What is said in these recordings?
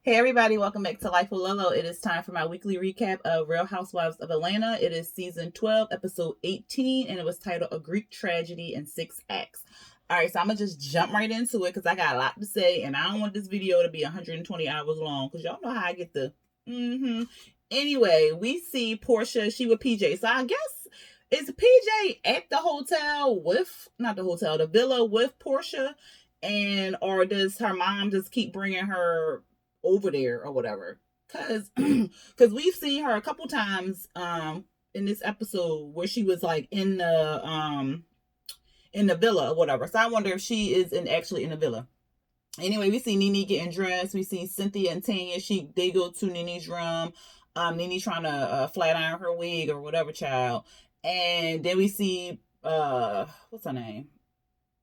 Hey everybody, welcome back to Life with Lolo. It is time for my weekly recap of Real Housewives of Atlanta. It is season 12, episode 18, and it was titled A Greek Tragedy in Six Acts. All right, so I'm going to just jump right into it because I got a lot to say, and I don't want this video to be 120 hours long because y'all know how I get the Anyway, we see Portia, she with PJ. So I guess, is PJ at the hotel with, not the hotel, the villa with Portia? And, or does her mom just keep bringing her over there or whatever? Because we've seen her a couple times in this episode where she was like in the villa or whatever. So I wonder if she is actually in the villa. Anyway, we see Nene getting dressed. We see Cynthia and Tanya. They go to Nene's room. Nene trying to flat iron her wig or whatever, child. And then we see what's her name?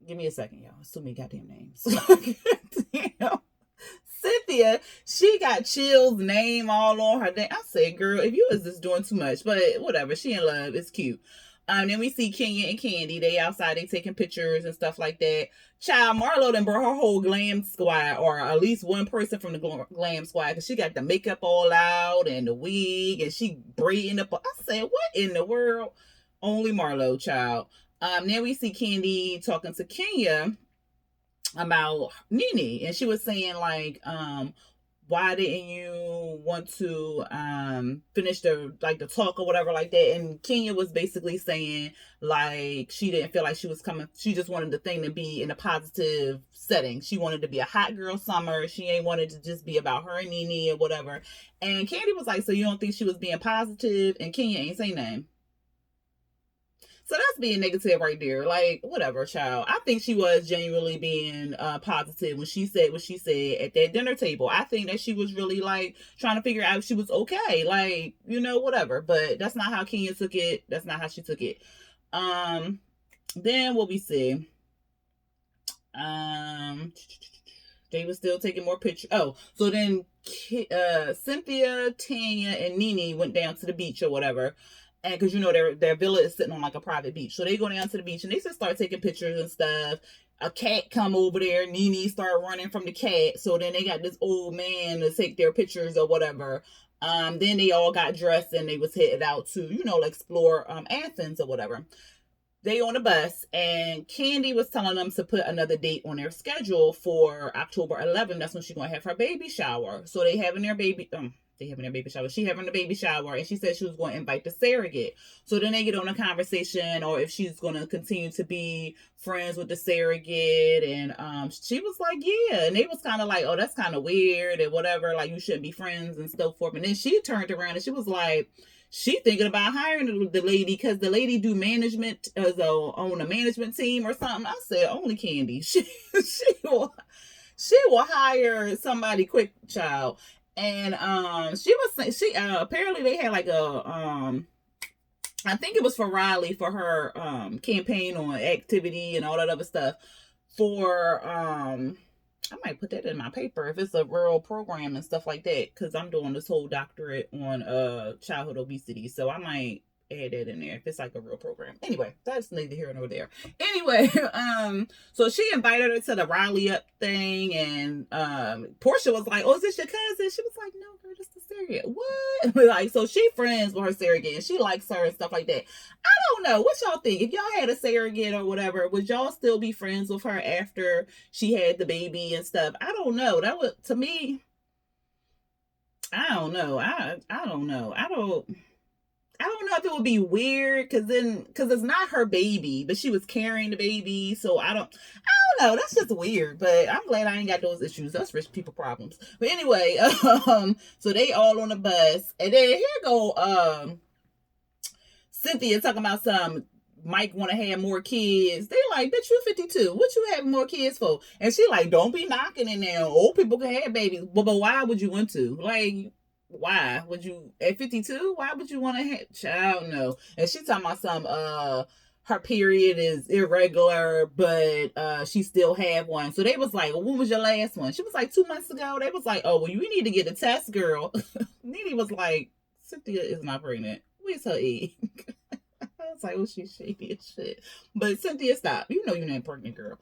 Give me a second, y'all. It's too many goddamn names. Damn. Cynthia, she got Chill's name all on her. I said, girl, if you was just doing too much, but whatever. She in love. It's cute. Then we see Kenya and Candy. They outside. They taking pictures and stuff like that. Child, Marlo done brought her whole glam squad, or at least one person from the glam squad, because she got the makeup all out and the wig, and she braiding up. I said, what in the world? Only Marlo, child. Then we see Candy talking to Kenya about Nene, and she was saying like, why didn't you want to finish the talk or whatever like that? And Kenya was basically saying like she didn't feel like she was coming. She just wanted the thing to be in a positive setting. She wanted to be a hot girl summer. She ain't wanted to just be about her and Nene or whatever. And Candy was like, so you don't think she was being positive? And Kenya ain't say nothing. So that's being negative right there. Like, whatever, child. I think she was genuinely being positive when she said what she said at that dinner table. I think that she was really, like, trying to figure out if she was okay. Like, whatever. But that's not how Kenya took it. That's not how she took it. Then what we see. They were still taking more pictures. Oh, so then Cynthia, Tanya, and Nene went down to the beach or whatever. And because their villa is sitting on like a private beach, so they go down to the beach and they just start taking pictures and stuff. A cat come over there. Nene start running from the cat. So then they got this old man to take their pictures or whatever. Then they all got dressed and they was headed out to explore Athens or whatever. They on a bus, and Candy was telling them to put another date on their schedule for October 11th. That's when she's gonna have her baby shower. So they having their baby shower. She having the baby shower, and she said she was going to invite the surrogate. So then they get on a conversation, or if she's going to continue to be friends with the surrogate. And she was like, yeah. And they was kind of like, oh, that's kind of weird and whatever. Like, you shouldn't be friends and so forth. And then she turned around and she was like, she thinking about hiring the lady because the lady do management on a management team or something. I said, only Candy. She will hire somebody quick, child. And she was saying apparently they had like a I think it was for Riley for her campaign on activity and all that other stuff for I might put that in my paper if it's a rural program and stuff like that, because I'm doing this whole doctorate on childhood obesity, so I might add that in there if it's like a real program. Anyway, that's neither here nor there. Anyway, so she invited her to the Riley up thing, and Portia was like, oh, is this your cousin? She was like, no, girl, this the surrogate. What? Like, so she friends with her surrogate and she likes her and stuff like that. I don't know. What y'all think? If y'all had a surrogate or whatever, would y'all still be friends with her after she had the baby and stuff? I don't know. That would, to me, I don't know. I don't know. I don't know if it would be weird because it's not her baby, but she was carrying the baby. So I don't know. That's just weird. But I'm glad I ain't got those issues. That's rich people problems. But anyway, so they all on the bus, and then here go Cynthia talking about some Mike want to have more kids. They like, bitch, you 52. What you having more kids for? And she like, don't be knocking in there. Old people can have babies, but why would you want to? Like, why would you at 52? Why would you want to have child? No. And she talking about some her period is irregular, but she still have one. So they was like, well, when was your last one? She was like 2 months ago. They was like, oh, well, you need to get a test, girl. Nene was like, Cynthia is not pregnant. Where's her egg? I was like, oh, she's shady as shit. But Cynthia, stop. You know you're not pregnant, girl.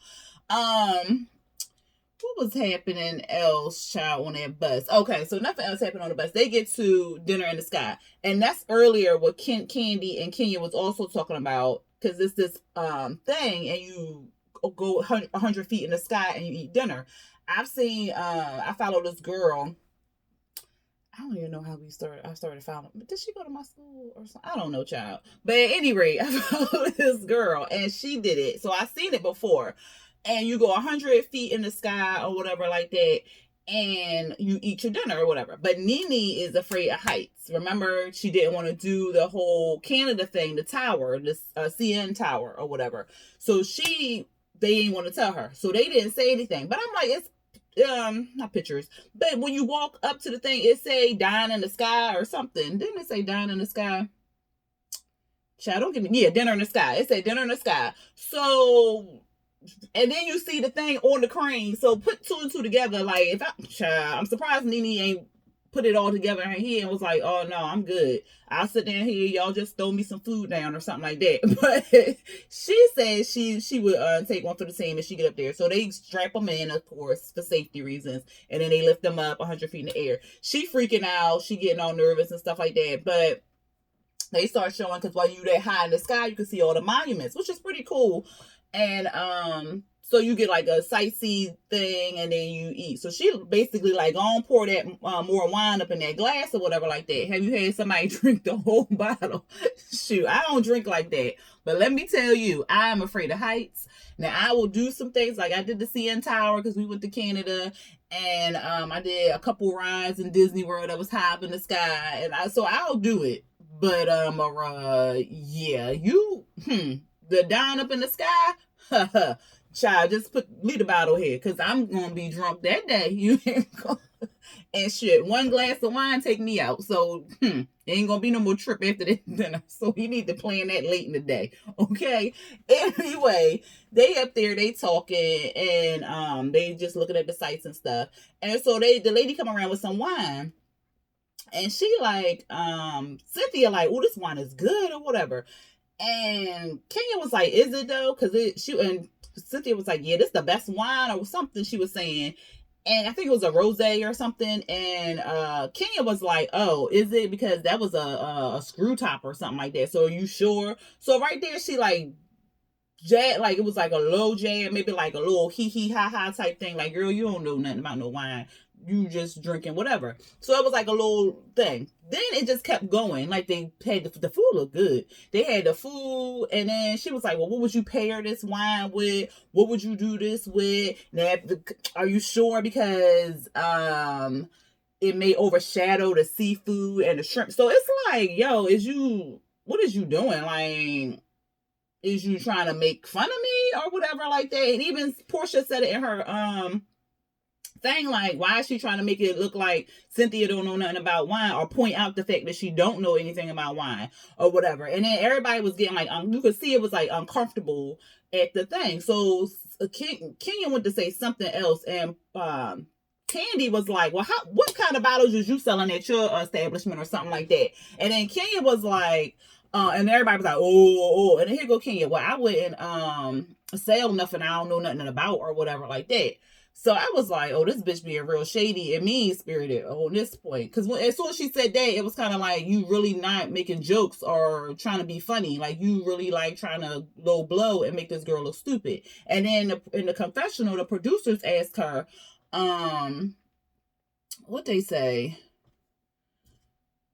what was happening else, child, on that bus? Okay, so nothing else happened on the bus. They get to Dinner in the Sky, and that's earlier what Candy and Kenya was also talking about, because it's this thing, and you go 100 feet in the sky and you eat dinner. I've seen I follow this girl. I don't even know how we started. I started following. Did she go to my school or something? I don't know, child. But at any rate, I followed this girl and she did it. So I've seen it before. And you go 100 feet in the sky or whatever like that, and you eat your dinner or whatever. But Nene is afraid of heights. Remember, she didn't want to do the whole Canada thing, the tower, this CN tower or whatever. So they didn't want to tell her. So they didn't say anything. But I'm like, it's not pictures, but when you walk up to the thing, it say "Dine in the Sky" or something. Didn't it say "Dine in the Sky"? Child, don't give me. Yeah, "Dinner in the Sky." It said "Dinner in the Sky." So, and then you see the thing on the crane. So put two and two together. Like, I'm surprised Nene ain't put it all together in her head and was like, "Oh no, I'm good. I'll sit down here. Y'all just throw me some food down or something like that." But she said she would take one for the team and she get up there. So they strap them in, of course, for safety reasons, and then they lift them up 100 feet in the air. She freaking out. She getting all nervous and stuff like that. But they start showing, because while you that high in the sky, you can see all the monuments, which is pretty cool. And so you get like a sightsee thing, and then you eat. So she basically like, on pour that more wine up in that glass or whatever like that. Have you had somebody drink the whole bottle? Shoot, I don't drink like that. But let me tell you, I am afraid of heights. Now I will do some things, like I did the CN Tower because we went to Canada, and I did a couple rides in Disney World that was high up in the sky, and so I'll do it. But yeah, the Dine up in the Sky, child, just leave the bottle here, because I'm gonna be drunk that day. You ain't gonna, and shit, one glass of wine take me out. So there ain't gonna be no more trip after this dinner. So you need to plan that late in the day. Okay. Anyway, they up there, they talking, and they just looking at the sights and stuff. And so the lady come around with some wine. And she like, Cynthia like, "Oh, this wine is good," or whatever. And Kenya was like, "Is it though?" Because and Cynthia was like, "Yeah, this is the best wine," or something she was saying. And I think it was a rosé or something. And Kenya was like, "Oh, is it? Because that was a screw top or something like that. So are you sure?" So right there, she like, like it was like a low jab, maybe like a little hee hee ha ha type thing. Like, "Girl, you don't know nothing about no wine. You just drinking whatever." So it was like a little thing. Then it just kept going. Like, they had the food looked good. They had the food, and then she was like, "Well, what would you pair this wine with? What would you do this with? Now, are you sure? Because it may overshadow the seafood and the shrimp." So it's like, yo, what is you doing? Like, is you trying to make fun of me or whatever like that? And even Portia said it in her thing, like, why is she trying to make it look like Cynthia don't know nothing about wine, or point out the fact that she don't know anything about wine or whatever? And then everybody was getting like, you could see it was like uncomfortable at the thing. So Kenya went to say something else, and Candy was like, "Well, what kind of bottles is you selling at your establishment," or something like that. And then Kenya was like, and everybody was like, "Oh," and then here go Kenya, "Well, I wouldn't sell nothing I don't know nothing about," or whatever like that. So I was like, "Oh, this bitch being real shady and mean-spirited on this point." Because as soon as she said that, it was kind of like, you really not making jokes or trying to be funny. Like, you really like trying to low blow and make this girl look stupid. And then in the confessional, the producers asked her, what they say?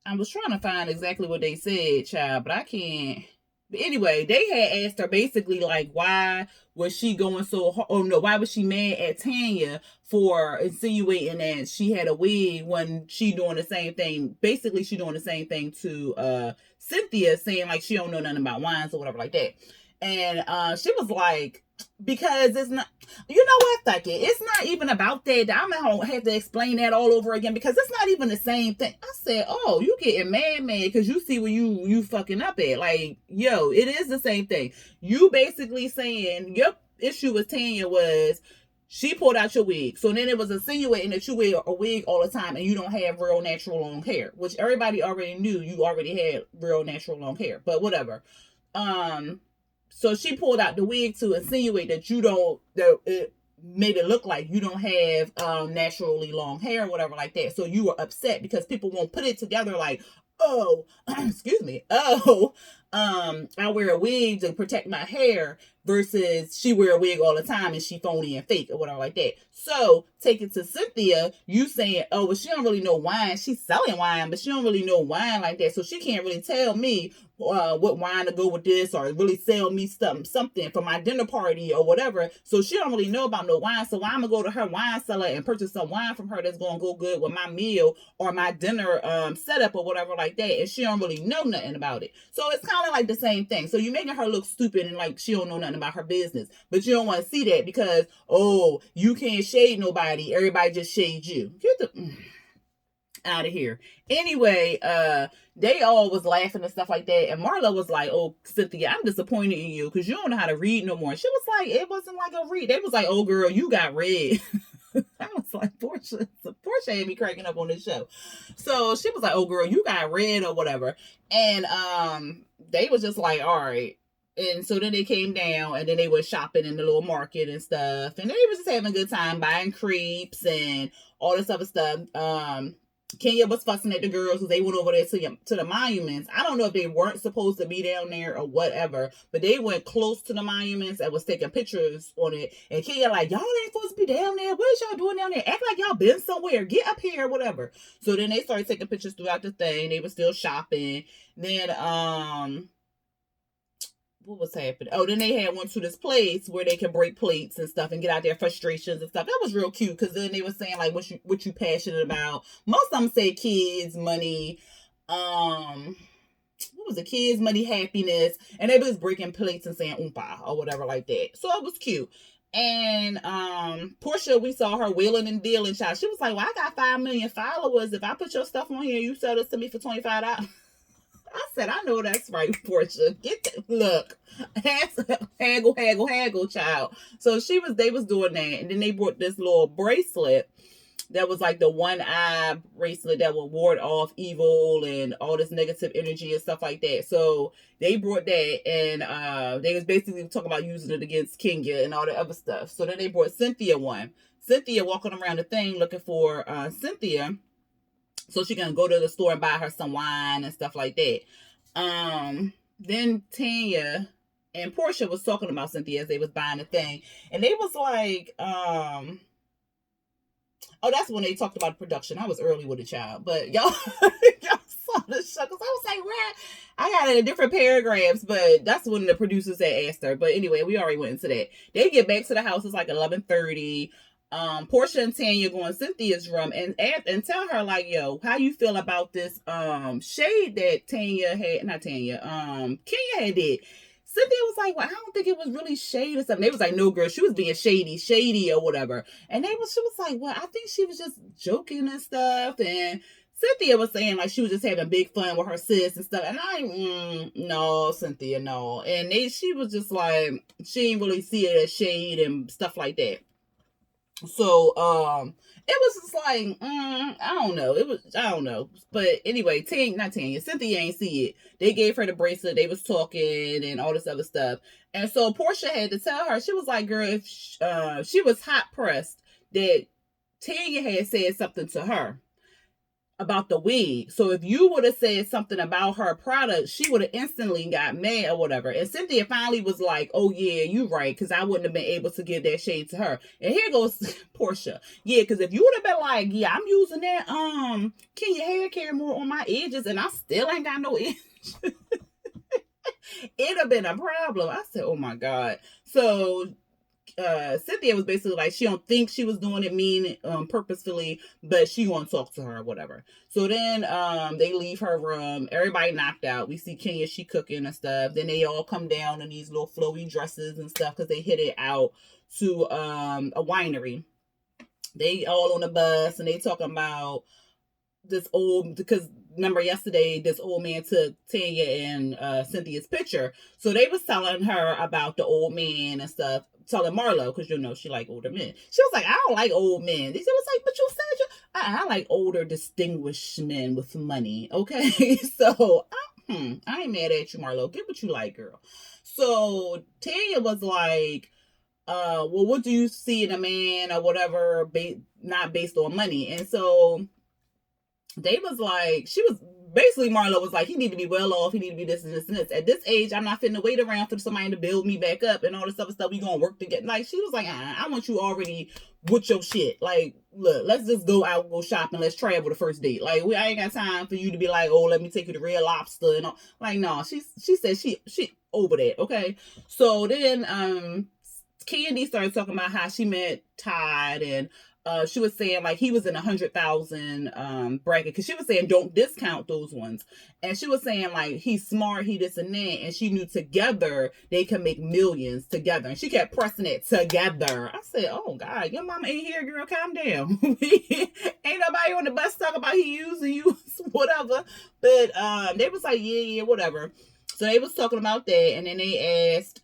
I was trying to find exactly what they said, child, but I can't. But anyway, they had asked her basically like, why was she going so hard? Oh no, why was she mad at Tanya for insinuating that she had a wig when she doing the same thing? Basically, she doing the same thing to Cynthia, saying like she don't know nothing about wines or whatever like that. And she was like, because it's not, you know what, fuck it, it's not even about that. I'm gonna have to explain that all over again, because it's not even the same thing. I said, "Oh, you getting mad because you see where you fucking up at." Like, yo, it is the same thing. You basically saying your issue with Tanya was she pulled out your wig, so then it was insinuating that you wear a wig all the time and you don't have real natural long hair, which everybody already knew you already had real natural long hair, but whatever. So she pulled out the wig to insinuate that you don't, made it look like you don't have naturally long hair or whatever like that. So you were upset because people won't put it together like, oh, excuse me, oh, I wear a wig to protect my hair versus she wear a wig all the time and she phony and fake or whatever like that. So take it to Cynthia, you saying, oh, well, she don't really know wine. She's selling wine, but she don't really know wine like that. So she can't really tell me what wine to go with this or really sell me something for my dinner party or whatever. So she don't really know about no wine. So I'm gonna go to her wine cellar and purchase some wine from her that's gonna go good with my meal or my dinner setup or whatever like that. And she don't really know nothing about it. So it's kind of like the same thing. So you're making her look stupid and like she don't know nothing about her business. But you don't want to see that because, oh, you can't shade nobody. Everybody just shade you. Get the out of here. Anyway, they all was laughing and stuff like that. And Marla was like, oh, Cynthia, I'm disappointed in you because you don't know how to read no more. And she was like, it wasn't like a read. They was like, oh, girl, you got read. I was like, Portia had me cracking up on this show. So she was like, oh, girl, you got read or whatever. And they was just like, all right. And so then they came down and then they were shopping in the little market and stuff. And they was just having a good time buying crepes and all this other stuff. Kenya was fussing at the girls because they went over there to the monuments. I don't know if they weren't supposed to be down there or whatever, but they went close to the monuments and was taking pictures on it. And Kenya like, y'all ain't supposed to be down there. What is y'all doing down there? Act like y'all been somewhere. Get up here, whatever. So then they started taking pictures throughout the thing. They were still shopping. Then what was happening? Oh, then they had went to this place where they can break plates and stuff and get out their frustrations and stuff. That was real cute because then they were saying like what you passionate about. Most of them say kids, money, what was it? Kids, money, happiness, and they was breaking plates and saying oompa or whatever like that. So it was cute. And Portia, we saw her wheeling and dealing, child. She was like, well, I got 5 million followers. If I put your stuff on here, you sell this to me for $25. I said, I know that's right, Portia. Get that. Look, haggle, child. So they was doing that, and then they brought this little bracelet that was like the one eye bracelet that would ward off evil and all this negative energy and stuff like that. So they brought that, and they was basically talking about using it against Kenya and all the other stuff. So then they brought Cynthia one. Cynthia walking around the thing looking for Cynthia. So she gonna go to the store and buy her some wine and stuff like that. Then Tanya and Portia was talking about Cynthia as they was buying the thing. And they was like, oh, that's when they talked about production. I was early with a child. But y'all saw the show. Because I was like, where? I got it in different paragraphs. But that's when the producers had asked her. But anyway, we already went into that. They get back to the house. It's like 11:30. Portia and Tanya go in Cynthia's room and tell her like, yo, how you feel about this shade that Kenya had did. Cynthia was like, well, I don't think it was really shade or something. They was like, no, girl, she was being shady or whatever. And she was like, well, I think she was just joking and stuff. And Cynthia was saying like she was just having big fun with her sis and stuff. And no, Cynthia, no. And she was just like, she didn't really see it as shade and stuff like that. So, it was just like, I don't know. But anyway, Cynthia ain't see it. They gave her the bracelet. They was talking and all this other stuff. And so Portia had to tell her, she was like, girl, if she was hot pressed that Tanya had said something to her about the wig. So if you would have said something about her product, she would have instantly got mad or whatever. And Cynthia finally was like, oh yeah, you right, because I wouldn't have been able to give that shade to her. And here goes Portia. Yeah, because if you would have been like, yeah, I'm using that Kenya hair care more on my edges and I still ain't got no edge. It'd have been a problem. I said, oh my God. So Cynthia was basically like, she don't think she was doing it purposefully, but she gonna talk to her or whatever. So then they leave her room. Everybody knocked out. We see Kenya, she cooking and stuff. Then they all come down in these little flowy dresses and stuff because they hit it out to a winery. They all on the bus and they talking about this old, because remember yesterday this old man took Tanya and Cynthia's picture. So they was telling her about the old man and stuff. Telling Marlo, because she like older men. She was like, I don't like old men. They was like, but you said I like older distinguished men with money. Okay. So I ain't mad at you, Marlo. Get what you like, girl. So Tanya was like, well, what do you see in a man or whatever, not based on money? And so they was like, she was basically, Marlo was like, he need to be well off, he need to be this and this and this. At this age, I'm not finna wait around for somebody to build me back up and all this other stuff. We gonna work together. Like, she was like, I want you already with your shit. Like, look, let's just go out, go shopping, let's travel the first date. Like, I ain't got time for you to be like, oh, let me take you to Red Lobster and all. Like, no, she said she over that, okay? So then Candy started talking about how she met Todd, and she was saying like he was in 100,000 bracket, because she was saying don't discount those ones, and she was saying like he's smart, he this and that, and she knew together they can make millions together, and she kept pressing it together. I said, oh God, your mama ain't here, girl, calm down. Ain't nobody on the bus talking about he using you, whatever. But they was like, yeah, whatever. So they was talking about that, and then they asked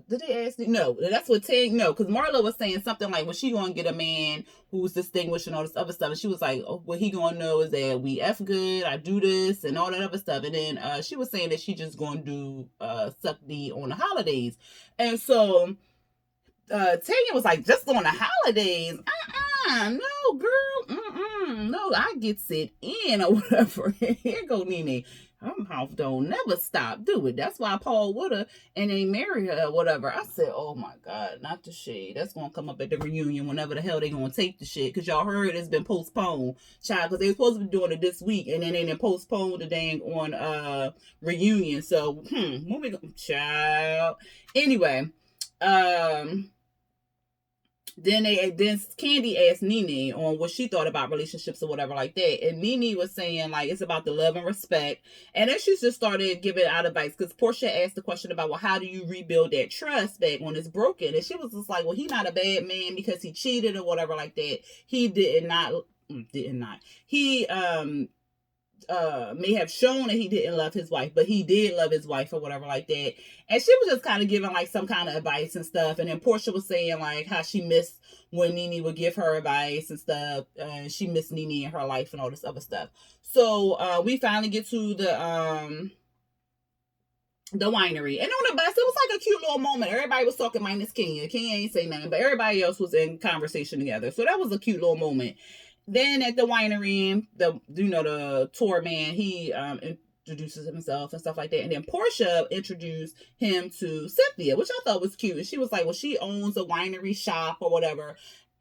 did they ask me? No, that's what Tang. No, because Marlo was saying something like, "Well, she gonna get a man who's distinguished and all this other stuff." And she was like, "Oh, what he gonna know is that we f good. I do this and all that other stuff." And then she was saying that she just gonna do suck D on the holidays. And so Tanya was like, "Just on the holidays? No, girl. No, I gets it in or whatever." Here go Nene. Her mouth don't never stop, do it. That's why Paul would have and they marry her or whatever. I said, oh my God, not the shade. That's gonna come up at the reunion whenever the hell they gonna take the shit. Cause y'all heard it's been postponed, child. Cause they were supposed to be doing it this week, and then they didn't postpone the dang on reunion. So when we go, child. Anyway, then Candy asked Nene on what she thought about relationships or whatever like that, and Nene was saying like it's about the love and respect, and then she just started giving out advice, because Portia asked the question about, well, how do you rebuild that trust back when it's broken? And she was just like, well, he's not a bad man because he cheated or whatever like that. He did not he may have shown that he didn't love his wife, but he did love his wife or whatever like that. And she was just kind of giving like some kind of advice and stuff. And then Portia was saying like how she missed when Nene would give her advice and stuff. She missed Nene in her life and all this other stuff. So we finally get to the winery, and on the bus it was like a cute little moment. Everybody was talking minus Kenya. Kenya ain't say nothing, but everybody else was in conversation together, so that was a cute little moment. Then at the winery, the tour man, he introduces himself and stuff like that. And then Portia introduced him to Cynthia, which I thought was cute. And she was like, well, she owns a winery shop or whatever.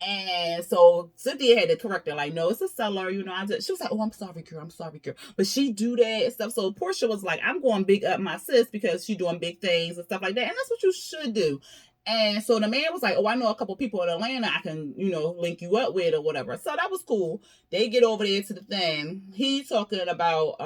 And so Cynthia had to correct her, like, no, it's a cellar, she was like, oh, I'm sorry, girl. But she do that and stuff. So Portia was like, I'm going big up my sis because she doing big things and stuff like that. And that's what you should do. And so the man was like, oh, I know a couple people in Atlanta I can, link you up with or whatever. So that was cool. They get over there to the thing. He talking about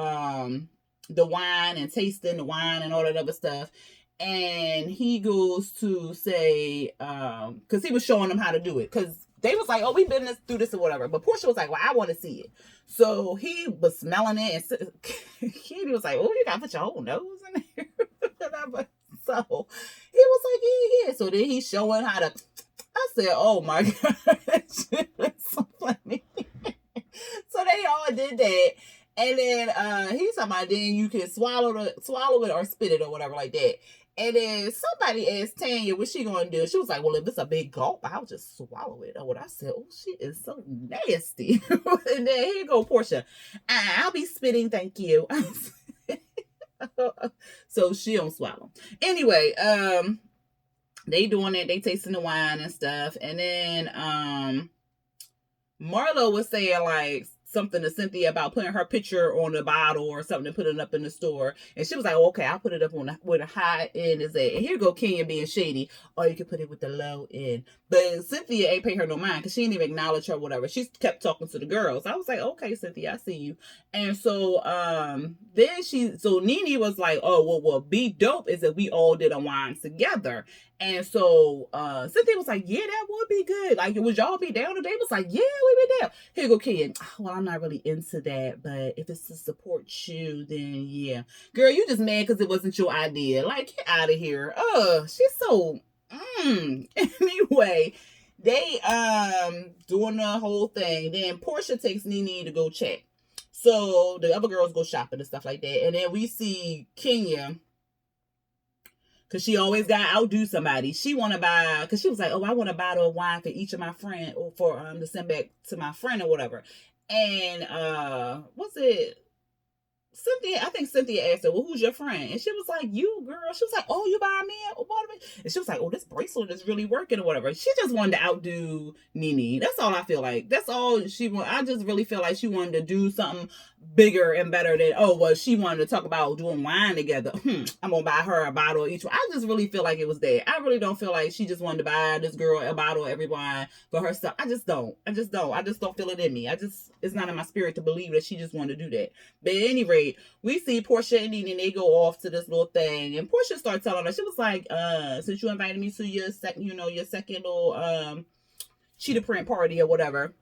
the wine and tasting the wine and all that other stuff. And he goes to say, because he was showing them how to do it. Because they was like, oh, we've been through this or whatever. But Portia was like, well, I want to see it. So he was smelling it. And Katie was like, oh, you got to put your whole nose in there. So he was like, yeah. So then he's showing how to. I said, oh my God, that's so funny. So they all did that. And then he's talking about then you can swallow it or spit it or whatever like that. And then somebody asked Tanya what she gonna do. She was like, well, if it's a big gulp, I'll just swallow it. Or what I said, oh, she is so nasty. And then here go Portia. I'll be spitting, thank you. So she don't swallow. Anyway, they doing it, they tasting the wine and stuff. And then Marlo was saying like something to Cynthia about putting her picture on the bottle or something and putting it up in the store. And she was like, oh, okay, I'll put it up on where the high end is at. And here go Kenya being shady. Or you can put it with the low end. But Cynthia ain't pay her no mind because she didn't even acknowledge her or whatever. She kept talking to the girls. I was like, okay, Cynthia, I see you. And so so Nene was like, oh, well, be dope is that we all did a wine together. And so Cynthia was like, yeah, that would be good. Like, would y'all be down today? Was like, yeah, we be down. Here go Kenya. Well, I'm not really into that, but if it's to support you, then yeah. Girl, you just mad because it wasn't your idea. Like, get out of here. She's so Anyway, they doing the whole thing. Then Portia takes Nene to go check. So the other girls go shopping and stuff like that. And then we see Kenya, because she always got to outdo somebody. She want to buy, because she was like, oh, I want a bottle of wine for each of my friend, or for to send back to my friend or whatever. And what's it? I think Cynthia asked her, well, who's your friend? And she was like, you, girl. She was like, oh, you buy me a bottle? And she was like, oh, this bracelet is really working or whatever. She just wanted to outdo Nene. That's all I feel like. That's all she wanted. I just really feel like she wanted to do something bigger and better than, oh, well, she wanted to talk about doing wine together. I'm going to buy her a bottle of each one. I just really feel like it was that. I really don't feel like she just wanted to buy this girl a bottle of every wine for herself. I just don't feel it in me. It's not in my spirit to believe that she just wanted to do that. But at any rate, we see Portia and Nene, they go off to this little thing, and Portia starts telling her, she was like, since you invited me to your second little cheetah print party or whatever,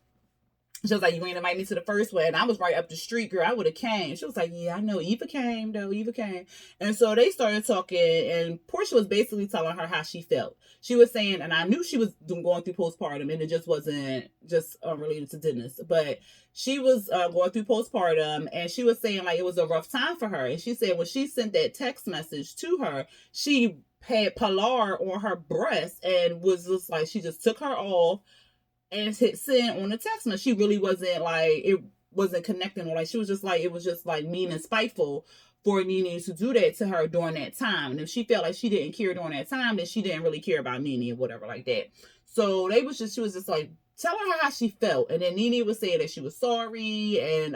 she was like, you ain't invite me to the first one. And I was right up the street, girl. I would have came. She was like, yeah, I know. Eva came, though. Eva came. And so they started talking, and Portia was basically telling her how she felt. She was saying, and I knew she was going through postpartum, and it just wasn't just related to Dennis, but she was going through postpartum, and she was saying, like, it was a rough time for her. And she said when she sent that text message to her, she had Pilar on her breast and was just like, she just took her off and hit send on the text message. She really wasn't like, it wasn't connecting, or like, she was just like, it was just like mean and spiteful for Nene to do that to her during that time. And if she felt like she didn't care during that time, then she didn't really care about Nene or whatever like that. So she was just like telling her how she felt. And then Nene was saying that she was sorry. And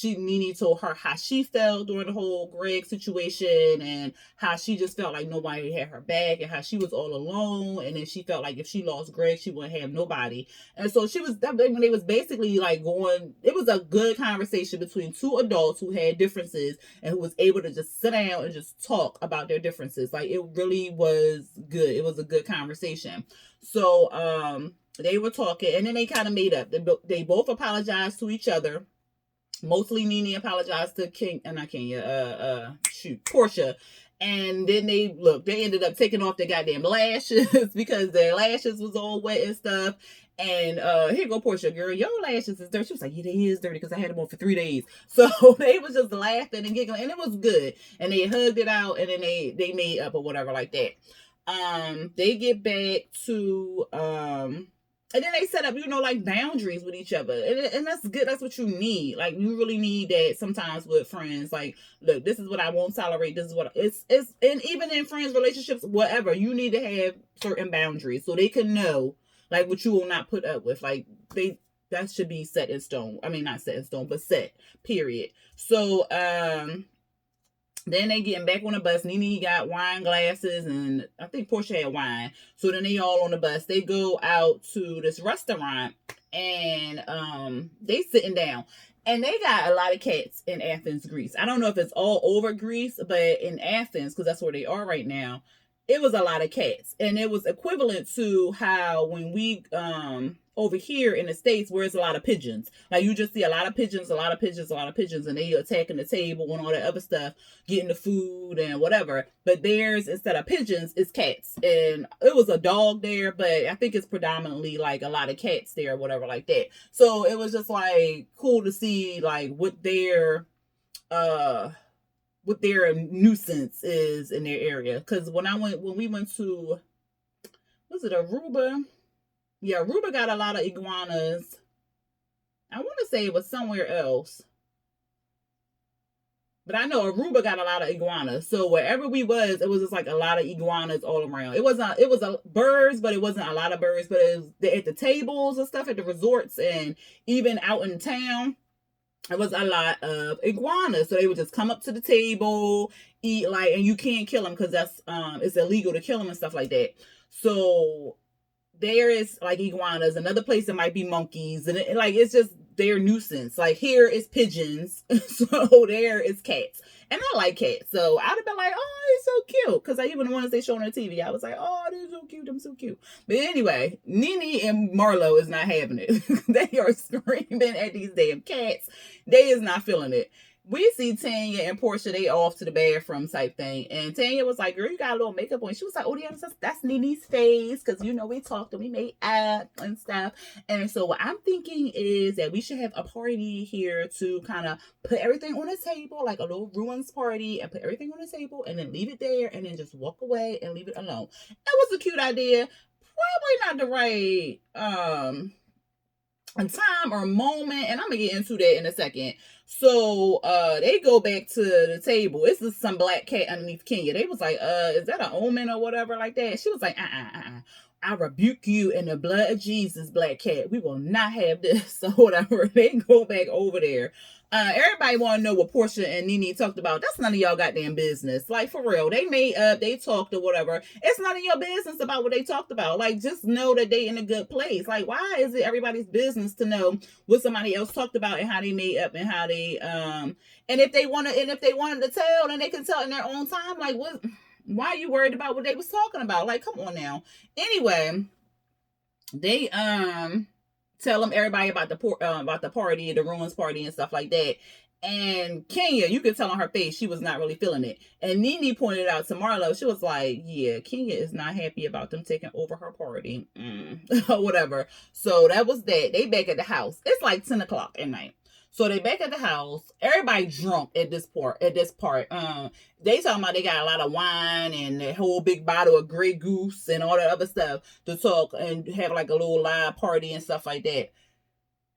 Nene told her how she felt during the whole Greg situation, and how she just felt like nobody had her back, and how she was all alone. And then she felt like if she lost Greg, she wouldn't have nobody. And so when they was basically like going, it was a good conversation between two adults who had differences and who was able to just sit down and just talk about their differences. Like, it really was good. It was a good conversation. So, they were talking, and then they kind of made up. They both apologized to each other. Mostly Nene apologized to Portia. And then they ended up taking off their goddamn lashes because their lashes was all wet and stuff. And here go Portia, girl, your lashes is dirty. She was like, yeah, they is dirty because I had them on for 3 days. So they was just laughing and giggling, and it was good. And they hugged it out, and then they made up or whatever like that. They get back to and then they set up, like boundaries with each other. And that's good. That's what you need. Like, you really need that sometimes with friends. Like, look, this is what I won't tolerate. This is what and even in friends, relationships, whatever, you need to have certain boundaries so they can know, like, what you will not put up with. Like, that should be set in stone. I mean, not set in stone, but set, period. So, then they getting back on the bus. Nene got wine glasses, and I think Portia had wine. So then they all on the bus. They go out to this restaurant, and they sitting down. And they got a lot of cats in Athens, Greece. I don't know if it's all over Greece, but in Athens, because that's where they are right now, it was a lot of cats. And it was equivalent to how when we over here in the States, where it's a lot of pigeons. Like, you just see a lot of pigeons, and they attacking the table and all that other stuff, getting the food and whatever. But theirs, instead of pigeons, is cats. And it was a dog there, but I think it's predominantly like a lot of cats there or whatever like that. So it was just like cool to see like what their nuisance is in their area. Because when we went to, was it Aruba? Yeah, Aruba got a lot of iguanas. I want to say it was somewhere else, but I know Aruba got a lot of iguanas. So wherever we was, it was just like a lot of iguanas all around. It was birds, but it wasn't a lot of birds. But it was at the tables and stuff at the resorts, and even out in town, it was a lot of iguanas. So they would just come up to the table, eat, like, and you can't kill them because that's it's illegal to kill them and stuff like that. So there is like iguanas. Another place it might be monkeys, and it's just their nuisance. Like, here is pigeons, so there is cats, and I like cats. So I'd have been like, oh, it's so cute, because I even the ones they show on the TV, I was like, oh, they're so cute, I'm so cute. But anyway, Nene and Marlo is not having it. They are screaming at these damn cats. They is not feeling it. we see Tanya and Portia, they off to the bathroom type thing. And Tanya was like, girl, you got a little makeup on. She was like, oh, yeah, that's Nene's face. Because, you know, we talked and we made up and stuff. And so what I'm thinking is that we should have a party here to kind of put everything on the table, like a little ruins party, and put everything on the table and then leave it there and then just walk away and leave it alone. That was a cute idea. Probably not the right time or moment, and I'm gonna get into that in a second. So they go back to the table. It's just some black cat underneath Kenya. They was like, is that an omen or whatever like that? She was like, I rebuke you in the blood of Jesus, black cat. We will not have this or whatever. They go back over there. Everybody want to know what Portia and Nene talked about. That's none of y'all goddamn business. Like, for real. They made up, they talked or whatever. It's none of your business about what they talked about. Like, just know that they in a good place. Like, why is it everybody's business to know what somebody else talked about and how they made up and how they, and if they wanted to tell, then they can tell in their own time. Like, what, why are you worried about what they was talking about? Like, come on now. Anyway, they, tell them everybody about the party, the ruins party and stuff like that. And Kenya, you could tell on her face she was not really feeling it. And Nene pointed out to Marlo, she was like, yeah, Kenya is not happy about them taking over her party. Or whatever. So that was that. They back at the house. It's like 10 o'clock at night. So they back at the house. Everybody drunk at this part. They talking about they got a lot of wine and a whole big bottle of Grey Goose and all that other stuff to talk and have like a little live party and stuff like that.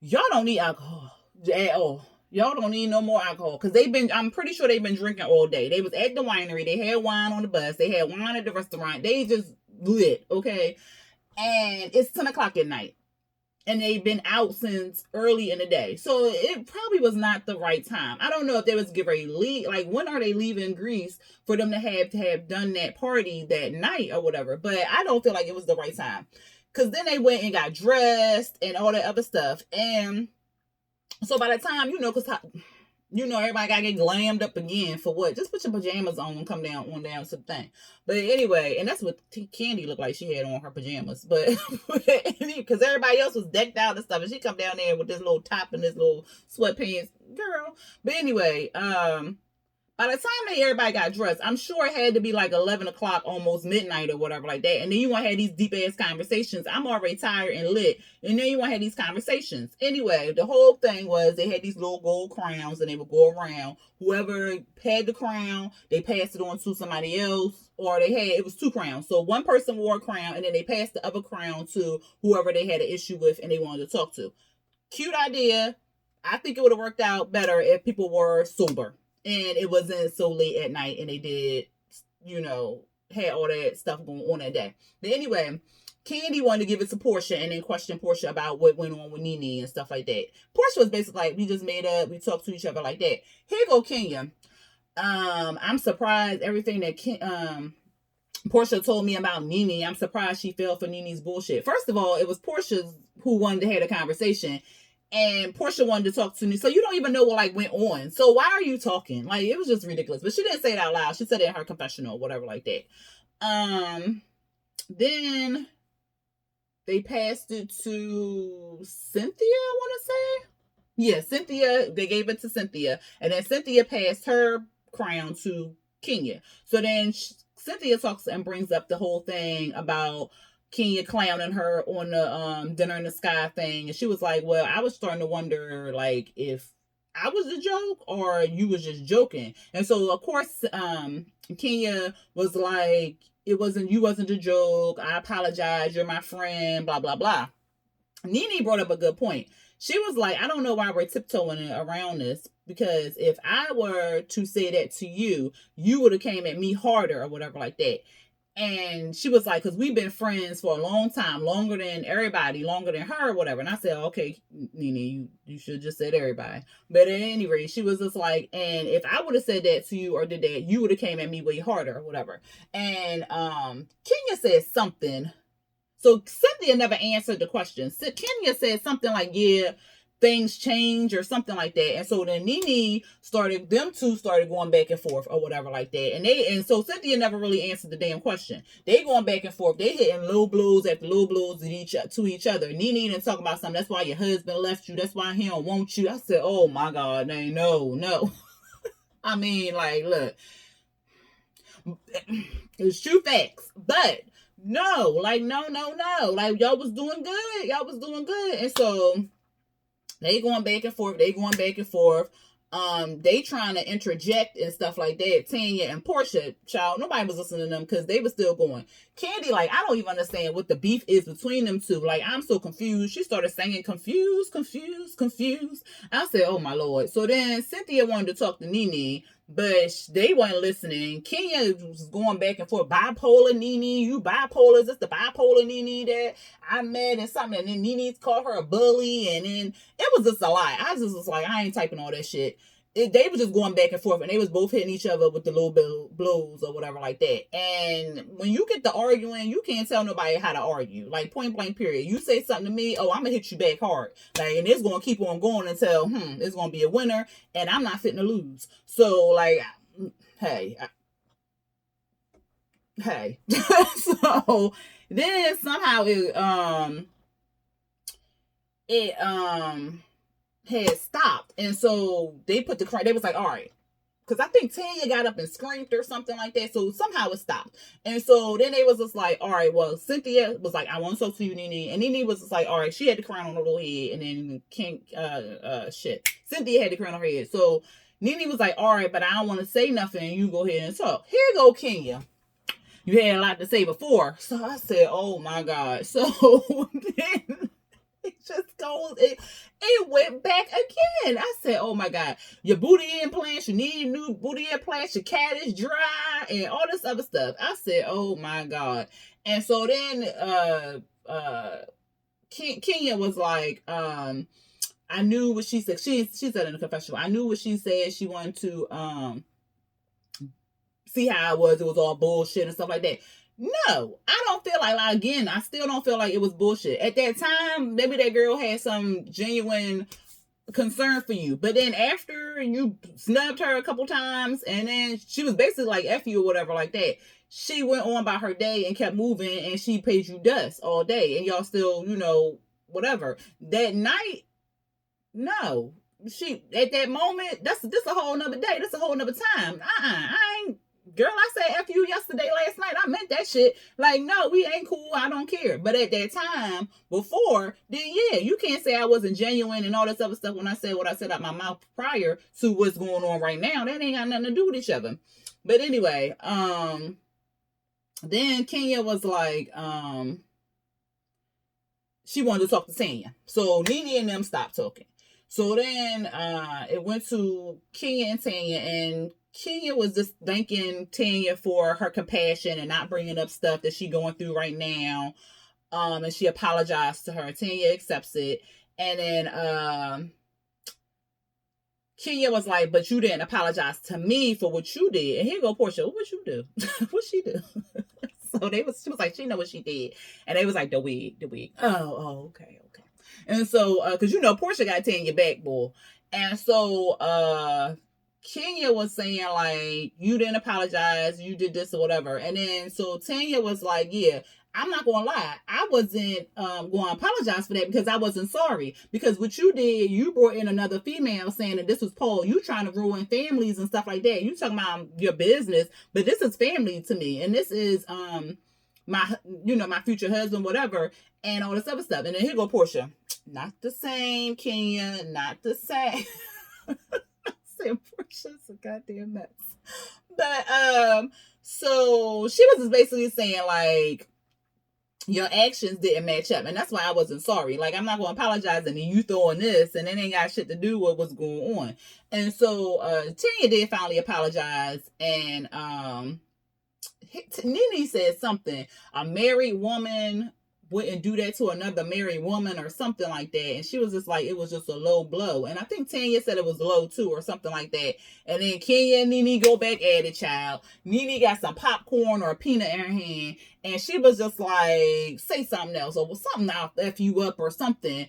Y'all don't need alcohol at all. Y'all don't need no more alcohol because I'm pretty sure they've been drinking all day. They was at the winery. They had wine on the bus. They had wine at the restaurant. They just lit, okay? And it's 10 o'clock at night. And they've been out since early in the day. So it probably was not the right time. I don't know if they was getting ready to leave. Like, when are they leaving Greece for them to have done that party that night or whatever? But I don't feel like it was the right time. Because then they went and got dressed and all that other stuff. And so by the time, because everybody got to get glammed up again for what? Just put your pajamas on and come down to the thing. But anyway, and that's what Candy looked like she had on her pajamas. But because everybody else was decked out and stuff, and she come down there with this little top and this little sweatpants, girl. But anyway, by the time everybody got dressed, I'm sure it had to be like 11 o'clock, almost midnight or whatever like that. And then you want to have these deep-ass conversations. I'm already tired and lit. And then you want to have these conversations. Anyway, the whole thing was they had these little gold crowns and they would go around. Whoever had the crown, they passed it on to somebody else. Or it was 2 crowns. So one person wore a crown and then they passed the other crown to whoever they had an issue with and they wanted to talk to. Cute idea. I think it would have worked out better if people were sober. And it wasn't so late at night and they did, had all that stuff going on that day. But anyway, Candy wanted to give it to Portia and then question Portia about what went on with Nene and stuff like that. Portia was basically like, we just made up, we talked to each other like that. Here go Kenya. I'm surprised everything that Portia told me about Nene. I'm surprised she fell for Nene's bullshit. First of all, it was Portia who wanted to have a conversation. And Portia wanted to talk to me. So you don't even know what went on. So why are you talking? Like, it was just ridiculous. But she didn't say it out loud. She said it in her confessional or whatever like that. Then they passed it to Cynthia, I want to say. Yeah, Cynthia. They gave it to Cynthia. And then Cynthia passed her crown to Kenya. So then Cynthia talks and brings up the whole thing about Kenya clowning her on the dinner in the sky thing. And she was like, well, I was starting to wonder, like, if I was a joke or you was just joking. And so, of course, Kenya was like, you wasn't a joke. I apologize. You're my friend, blah, blah, blah. Nene brought up a good point. She was like, I don't know why we're tiptoeing around this, because if I were to say that to you, you would have came at me harder or whatever like that. And she was like, because we've been friends for a long time, longer than everybody, longer than her, or whatever. And I said, okay, Nene, you should just said everybody. But at any rate, she was just like, and if I would have said that to you or did that, you would have came at me way harder or whatever. And Kenya said something. So Cynthia never answered the question. So Kenya said something like, yeah, things change or something like that. And so then them two started going back and forth or whatever like that. And so Cynthia never really answered the damn question. They going back and forth. They hitting low blows after low blows to each other. Nene didn't talk about something. That's why your husband left you. That's why he don't want you. I said, oh my God, no. I mean, like, look, it's true facts. But no, like, no. Like, y'all was doing good. Y'all was doing good. And so they going back and forth. They going back and forth. They trying to interject and stuff like that. Tanya and Portia, child, nobody was listening to them because they were still going. Candy, like, I don't even understand what the beef is between them two. Like, I'm so confused. She started singing confused. I said, oh my Lord. So then Cynthia wanted to talk to Nene, but they weren't listening. Kenya was going back and forth. Bipolar Nene, you bipolar. Is this the bipolar Nene that I met and something? And then Nene called her a bully. And then it was just a lie. I just was like, I ain't typing all that shit. They were just going back and forth, and they was both hitting each other with the little blows or whatever like that. And when you get to arguing, you can't tell nobody how to argue. Like, point blank period. You say something to me, oh, I'm gonna hit you back hard. Like, and it's gonna keep on going until it's gonna be a winner, and I'm not fitting to lose. So like, hey. So then somehow it had stopped, and so they put the they was like, all right, because I think Tanya got up and screamed or something like that, so somehow it stopped. And so then they was just like, all right, well, Cynthia was like, I want to talk to you, Nene. And Nene was just like, all right, she had the crown on her little head, and then Cynthia had the crown on her head. So Nene was like, all right, but I don't want to say nothing, you go ahead and talk. Here you go, Kenya. You had a lot to say before. So I said, oh my God. So then it just goes, it went back again. I said, oh my God, your booty implants, you need new booty implants, your cat is dry, and all this other stuff. I said, oh my God. And so then Kenya was like, I knew what she said. She said in the confessional, I knew what she said. She wanted to see how it was all bullshit and stuff like that. No, I don't feel like, again, I still don't feel like it was bullshit. At that time, maybe that girl had some genuine concern for you. But then after you snubbed her a couple times, and then she was basically like, F you or whatever like that, she went on by her day and kept moving, and she paid you dust all day. And y'all still, whatever. That night, no. She, at that moment, this a whole nother day. This a whole nother time. I ain't. Girl, I said F you yesterday, last night. I meant that shit. Like, no, we ain't cool. I don't care. But at that time, before, then yeah, you can't say I wasn't genuine and all this other stuff when I said what I said out my mouth prior to what's going on right now. That ain't got nothing to do with each other. But anyway, then Kenya was like, she wanted to talk to Tanya. So Nene and them stopped talking. So then it went to Kenya and Tanya, and Kenya was just thanking Tanya for her compassion and not bringing up stuff that she's going through right now. And she apologized to her. Tanya accepts it. And then Kenya was like, but you didn't apologize to me for what you did. And here go Portia, what you do? What she do? So she was like, she know what she did. And they was like, the wig. Oh, okay. And so, because Portia got Tanya back, boy. And so Kenya was saying, like, you didn't apologize, you did this or whatever. And then so Tanya was like, yeah, I'm not gonna lie, I wasn't gonna apologize for that because I wasn't sorry. Because what you did, you brought in another female saying that this was Paul. You trying to ruin families and stuff like that. You talking about your business, but this is family to me, and this is my future husband, whatever, and all this other stuff. And then here go Portia. Not the same, Kenya, not the same. Portia's a goddamn mess. But so she was just basically saying, like, your actions didn't match up, and that's why I wasn't sorry. Like, I'm not gonna apologize, and then you throwing this, and it ain't got shit to do with what's going on. And so Tanya did finally apologize, and Nene said something. A married woman wouldn't do that to another married woman or something like that. And she was just like, it was just a low blow. And I think Tanya said it was low too or something like that. And then Kenya and Nene go back at it, child. Nene got some popcorn or a peanut in her hand. And she was just like, say something else or something, I'll F you up or something.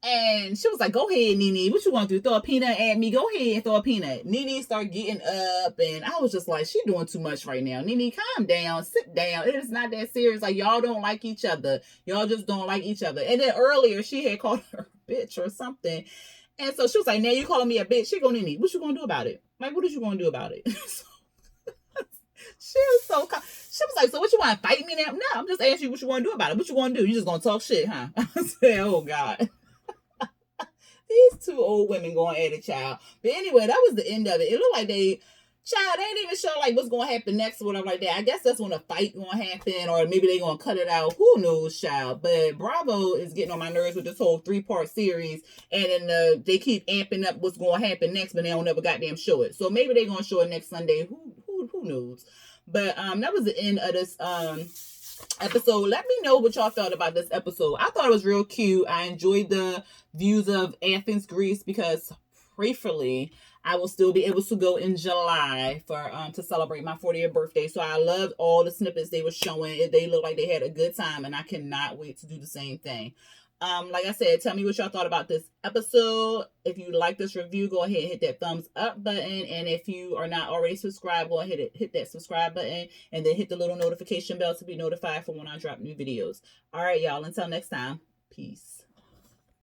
And she was like, go ahead, Nene. What you want to do? Throw a peanut at me? Go ahead and throw a peanut. Nene started getting up. And I was just like, she doing too much right now. Nene, calm down. Sit down. It is not that serious. Like, y'all don't like each other. Y'all just don't like each other. And then earlier, she had called her a bitch or something. And so she was like, now you calling me a bitch. She go, Nene, what you gonna do about it? Like, what is you gonna do about it? So, she was so she was like, so what you want to fight me now? No, I'm just asking you what you want to do about it. What you want to do? You just gonna talk shit, huh? I said, oh God. These two old women going at it, child. But anyway, that was the end of it. It looked like they ain't even sure like what's gonna happen next or whatever like that. I guess that's when a fight gonna happen, or maybe they gonna cut it out. Who knows, child? But Bravo is getting on my nerves with this whole 3-part series, and then they keep amping up what's gonna happen next, but they don't ever goddamn show it. So maybe they gonna show it next Sunday. Who knows? But that was the end of this episode. Let me know what y'all thought about this episode. I thought it was real cute. I enjoyed the views of Athens, Greece, because prayerfully I will still be able to go in July for to celebrate my 40th birthday. So I loved all the snippets they were showing. They looked like they had a good time, and I cannot wait to do the same thing. Like I said, tell me what y'all thought about this episode. If you like this review, go ahead and hit that thumbs up button. And if you are not already subscribed, go ahead and hit that subscribe button. And then hit the little notification bell to be notified for when I drop new videos. All right, y'all. Until next time. Peace.